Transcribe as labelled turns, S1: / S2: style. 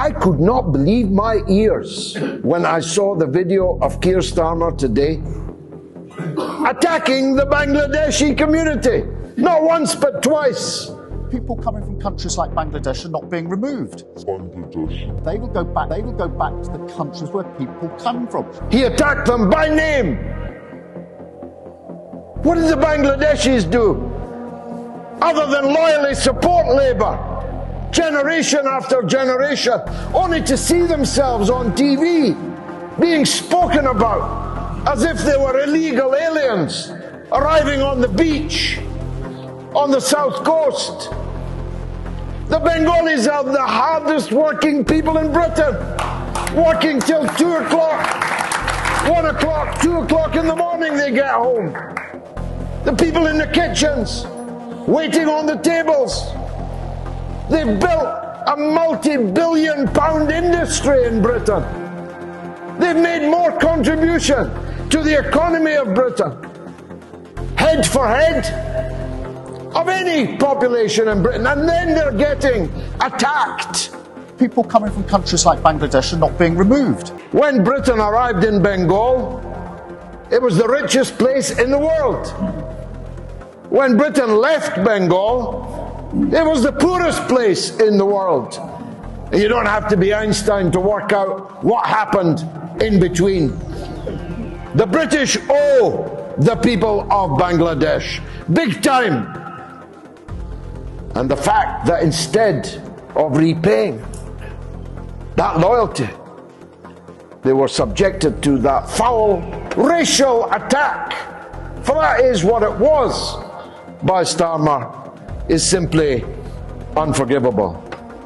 S1: I could not believe my ears when I saw the video of Keir Starmer today attacking the Bangladeshi community. Not once, but twice.
S2: People coming from countries like Bangladesh are not being removed. They will go back to the countries where people come from.
S1: He attacked them by name. What did the Bangladeshis do other than loyally support Labour, generation after generation, only to see themselves on TV being spoken about as if they were illegal aliens arriving on the beach on the south coast? The Bengalis are the hardest working people in Britain, working till 2 o'clock, 1 o'clock, 2 o'clock in the morning they get home. The people in the kitchens, waiting on the tables. They've built a multi-billion-pound industry in Britain. They've made more contribution to the economy of Britain, head for head, of any population in Britain, and then they're getting attacked.
S2: People coming from countries like Bangladesh are not being removed.
S1: When Britain arrived in Bengal, it was the richest place in the world. When Britain left Bengal, it was the poorest place in the world. You don't have to be Einstein to work out what happened in between. The British owe the people of Bangladesh big time. And the fact that instead of repaying that loyalty, they were subjected to that foul racial attack, for that is what it was, by Starmer, is simply unforgivable.